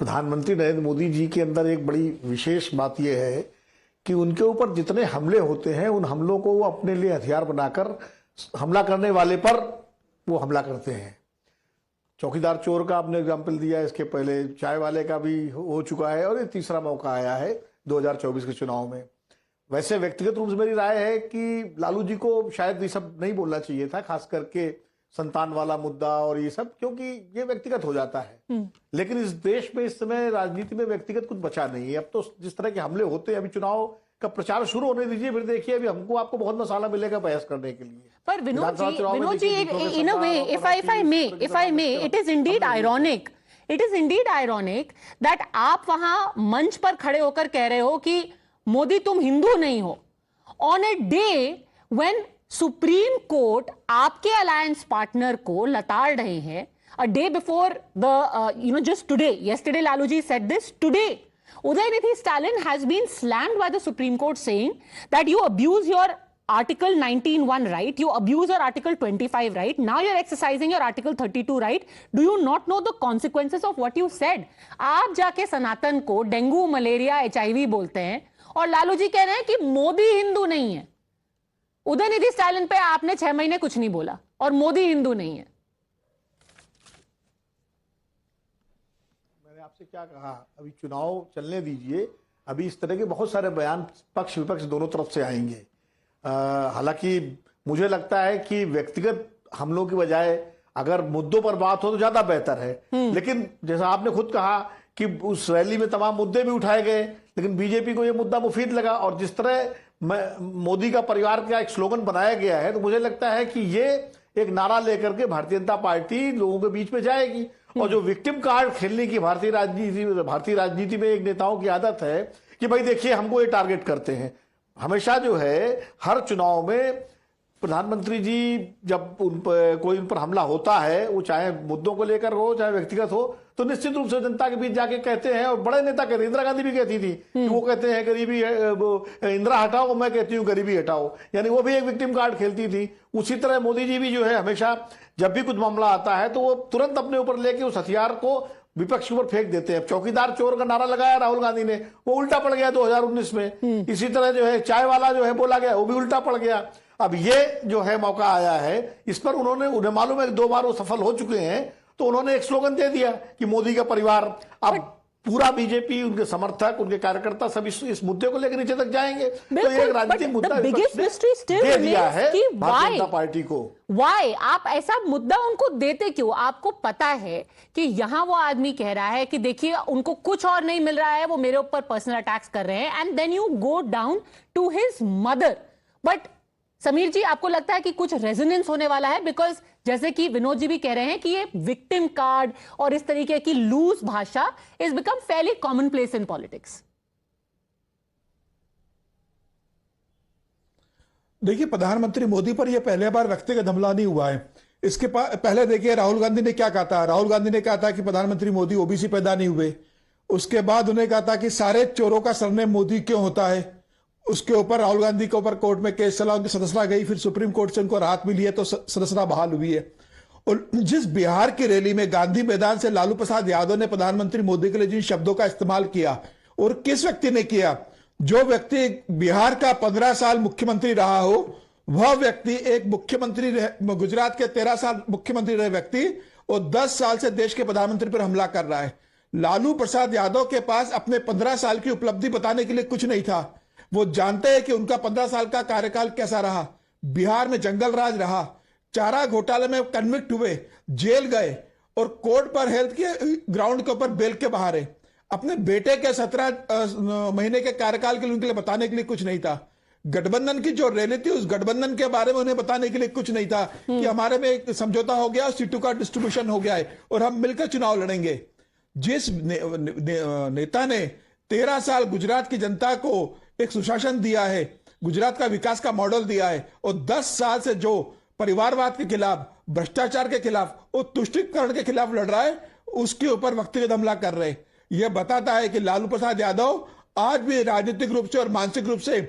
प्रधानमंत्री नरेंद्र मोदी जी के अंदर एक बड़ी विशेष बात यह है कि उनके ऊपर जितने हमले होते हैं उन हमलों को वो अपने लिए हथियार बनाकर हमला करने वाले पर वो हमला करते हैं। चौकीदार चोर का आपने एग्जाम्पल दिया, इसके पहले चाय वाले का भी हो चुका है और ये तीसरा मौका आया है 2024 के चुनाव में। वैसे व्यक्तिगत रूप से मेरी राय है कि लालू जी को शायद ये सब नहीं बोलना चाहिए था, खास करके संतान वाला मुद्दा और ये सब, क्योंकि ये व्यक्तिगत हो जाता है। लेकिन इस देश में इस समय राजनीति में व्यक्तिगत कुछ बचा नहीं है। अब तो जिस तरह के हमले होते हैं, अभी चुनाव का प्रचार शुरू होने दीजिए, फिर देखिए अभी आपको बहुत मसाला मिलेगा बहस करने के लिए। पर Vinod ji, in a way, if I may, it is indeed ironic that आप वहां मंच पर खड़े होकर कह रहे हो कि मोदी तुम हिंदू नहीं हो, on a day when supreme court आपके अलायंस पार्टनर को लताड़ रहे हैं। A day before the just today, yesterday Lalu ji said this. Today Udayanithi Stalin has been slammed by the Supreme Court saying that you abuse your Article 19(1) right, you abuse your Article 25 right, now you're exercising your Article 32 right. Do you not know the consequences of what you said? आप जाके सनातन को dengue, malaria, HIV बोलते हैं और लालू जी कह रहे हैं कि मोदी हिंदू नहीं है। उदयनिधि स्टालिन पे आपने 6 महीने कुछ नहीं बोला और मोदी हिंदू नहीं है। मैंने आपसे क्या कहा, अभी चुनाव चलने दीजिए, अभी इस तरह के बहुत सारे बयान पक्ष विपक्ष दोनों तरफ से आएंगे। हालांकि मुझे लगता है कि व्यक्तिगत हमलों की बजाय अगर मुद्दों पर बात हो तो ज्यादा बेहतर है। लेकिन जैसा आपने खुद कहा कि उस रैली में तमाम मुद्दे भी उठाए गए, लेकिन बीजेपी को यह मुद्दा मुफीद लगा और जिस तरह मोदी का परिवार का एक स्लोगन बनाया गया है, तो मुझे लगता है कि ये एक नारा लेकर के भारतीय जनता पार्टी लोगों के बीच में जाएगी। और जो विक्टिम कार्ड खेलने की भारतीय राजनीति में एक नेताओं की आदत है कि भाई देखिए हमको ये टारगेट करते हैं। हमेशा जो है हर चुनाव में प्रधानमंत्री जी जब कोई उन पर हमला होता है, वो चाहे मुद्दों को लेकर हो चाहे व्यक्तिगत हो, तो निश्चित रूप से जनता के बीच जाके कहते हैं। और बड़े नेता कहते हैं, इंदिरा गांधी भी कहती थी कि वो कहते हैं गरीबी इंदिरा हटाओ, मैं कहती हूँ गरीबी हटाओ, यानी वो भी एक विक्टिम कार्ड खेलती थी। उसी तरह मोदी जी भी जो है हमेशा जब भी कुछ मामला आता है तो वो तुरंत अपने ऊपर लेके उस हथियार को विपक्ष के ऊपर फेंक देते हैं। चौकीदार चोर का नारा लगाया राहुल गांधी ने, वो उल्टा पड़ गया 2019 में। इसी तरह जो है चाय वाला जो है बोला गया, वो भी उल्टा पड़ गया। अब ये जो है मौका आया है, इस पर उन्हें मालूम है कि 2 बार वो सफल हो चुके हैं, तो उन्होंने एक स्लोगन दे दिया कि मोदी का परिवार। अब पूरा बीजेपी, उनके समर्थक, उनके कार्यकर्ता सब इस मुद्दे को लेकर नीचे तक जाएंगे। तो ये राजनीतिक मुद्दा दे दिया है भारतीय जनता पार्टी को। Why? आप ऐसा मुद्दा उनको देते क्यों? आपको पता है कि यहां वो आदमी कह रहा है कि देखिए उनको कुछ और नहीं मिल रहा है, वो मेरे ऊपर पर्सनल अटैक्स कर रहे हैं, and then you go down to his mother. But Sameer ji, आपको लगता है कि कुछ रेजोनेंस होने वाला है? बिकॉज जैसे कि विनोद जी भी कह रहे हैं कि ये विक्टिम कार्ड और इस तरीके की लूज भाषा is become Fairlie common place in politics. देखिए, प्रधानमंत्री मोदी पर यह पहले बार व्यक्तिगत हमला नहीं हुआ है। इसके पहले देखिए राहुल गांधी ने क्या कहा था। राहुल गांधी ने कहा था कि प्रधानमंत्री मोदी ओबीसी पैदा नहीं हुए। उसके बाद उन्हें कहा था कि सारे चोरों का सरनेम मोदी क्यों होता है। उसके ऊपर राहुल गांधी के ऊपर कोर्ट में केस चला, उनकी सदस्यता गई, फिर सुप्रीम कोर्ट से उनको राहत मिली है तो सदस्यता बहाल हुई है। और जिस बिहार की रैली में गांधी मैदान से लालू प्रसाद यादव ने प्रधानमंत्री मोदी के लिए जिन शब्दों का इस्तेमाल किया, और किस व्यक्ति ने किया, जो व्यक्ति बिहार का 15 साल मुख्यमंत्री रहा हो, वह व्यक्ति एक मुख्यमंत्री, गुजरात के 13 साल मुख्यमंत्री रहे व्यक्ति, और 10 साल से देश के प्रधानमंत्री पर हमला कर रहा है। लालू प्रसाद यादव के पास अपने 15 साल की उपलब्धि बताने के लिए कुछ नहीं था। वो जानते हैं कि उनका 15 साल का कार्यकाल कैसा रहा। बिहार में जंगल राज रहा, चारा घोटाले में कन्विक्ट हुए, जेल गए और कोर्ट पर हेल्थ के ग्राउंड के ऊपर बेल के बाहर है। अपने बेटे के 17 महीने के कार्यकाल के लिए उनके लिए बताने के लिए कुछ नहीं था। गठबंधन की जो रैली थी, उस गठबंधन के बारे में उन्हें बताने के लिए कुछ नहीं था कि हमारे में एक समझौता हो गया, सीटों का डिस्ट्रीब्यूशन हो गया है और हम मिलकर चुनाव लड़ेंगे। जिस नेता ने 13 साल गुजरात की जनता को एक सुशासन दिया है, गुजरात का विकास का मॉडल दिया है, और 10 साल से जो परिवारवाद के खिलाफ, भ्रष्टाचार के खिलाफ और तुष्टीकरण के खिलाफ लड़ रहा है, उसके ऊपर व्यक्तिगत हमला कर रहे हैं। यह बताता है कि लालू प्रसाद यादव आज भी राजनीतिक रूप से और मानसिक रूप से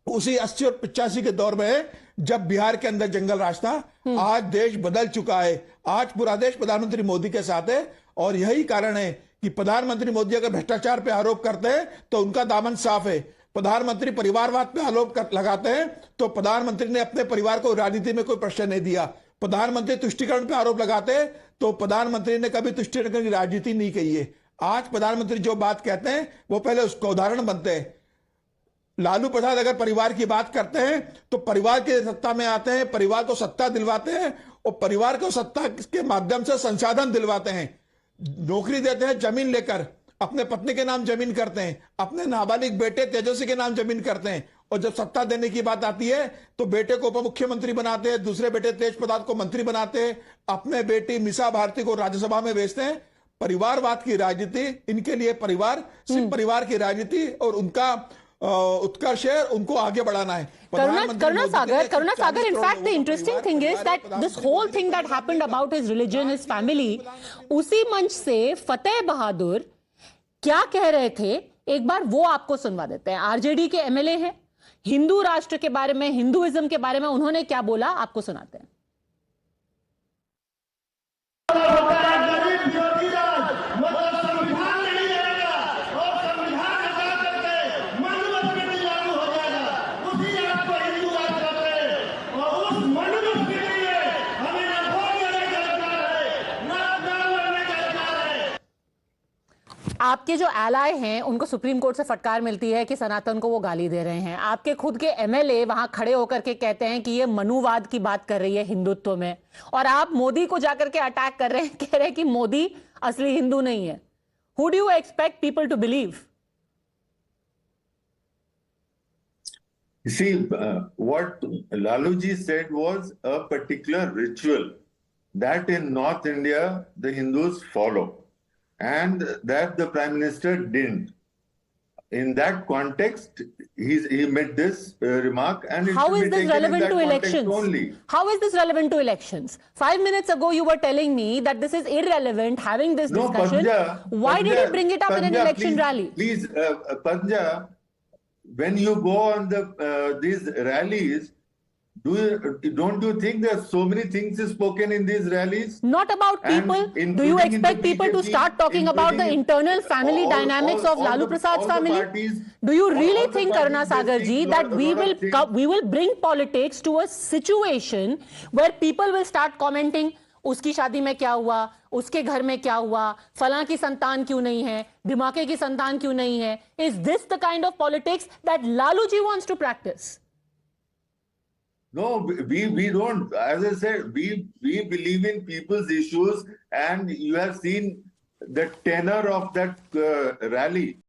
उसी 80 और 85 के दौर में है जब बिहार के अंदर जंगल राज था। आज देश बदल चुका है। आज पूरा देश प्रधानमंत्री मोदी के साथ है। और यही कारण है कि प्रधानमंत्री मोदी अगर भ्रष्टाचार पे आरोप करते हैं तो उनका दामन साफ है, प्रधानमंत्री परिवारवाद पे लगाते हैं तो प्रधानमंत्री ने अपने परिवार को राजनीति में कोई प्रश्न नहीं दिया, प्रधानमंत्री तुष्टिकरण पे आरोप लगाते हैं तो प्रधानमंत्री ने कभी तुष्टिकरण की राजनीति नहीं कही है। आज प्रधानमंत्री जो बात कहते हैं वो पहले उसका उदाहरण बनते हैं। लालू प्रसाद अगर परिवार की बात करते हैं तो परिवार के सत्ता में आते हैं, परिवार को सत्ता दिलवाते हैं और परिवार को सत्ता के माध्यम से संसाधन दिलवाते हैं, नौकरी देते हैं, जमीन लेकर अपने पत्नी के नाम जमीन करते हैं, अपने नाबालिग बेटे तेजस्वी के नाम जमीन करते हैं, और जब सत्ता देने की बात आती है तो बेटे को उप मुख्यमंत्री बनाते हैं, दूसरे बेटे तेज प्रताप को मंत्री बनाते हैं, अपने बेटी मीसा भारती को राज्यसभा में भेजते हैं। परिवारवाद की राजनीति, इनके लिए परिवार सिर्फ परिवार की राजनीति और उनका उत्कर्ष है, उनको आगे बढ़ाना है। Karuna Sagar, in fact, the interesting thing is that this whole thing that happened about his religion, his family, उसी मंच से फतेह बहादुर क्या कह रहे थे, एक बार वो आपको सुनवा देते हैं। आरजेडी के एमएलए हैं, हिंदू राष्ट्र के बारे में, हिंदुइज्म के बारे में उन्होंने क्या बोला, आपको सुनाते हैं। आपके जो एलाय हैं उनको सुप्रीम कोर्ट से फटकार मिलती है कि सनातन को वो गाली दे रहे हैं। आपके खुद के एमएलए वहां खड़े होकर के कहते हैं कि ये मनुवाद की बात कर रही है हिंदुत्व में, और आप मोदी को जाकर के अटैक कर रहे हैं, कह रहे हैं कि मोदी असली हिंदू नहीं है। Who do you expect people to believe? See, what Laluji said was a particular ritual that in North India the Hindus follow, and that the Prime Minister didn't. In that context, he made this remark, and How is this relevant to elections? Only. How is this relevant to elections? 5 minutes ago, you were telling me that this is irrelevant, having this discussion. Why did you bring it up in an election rally? Please, Panja, when you go on these rallies, don't you think there are so many things spoken in these rallies? Not about people. Do you expect people to start talking about the internal family dynamics of Lalu Prasad's family? Do you really think, Karuna Sagar ji, that we will bring politics to a situation where people will start commenting, उसकी शादी में क्या हुआ, उसके घर में क्या हुआ, फलां की संतान क्यों नहीं है, धिमाके की संतान क्यों नहीं है? Is this the kind of politics that Lalu ji wants to practice? No, we don't. As I said, we believe in people's issues, and you have seen the tenor of that rally.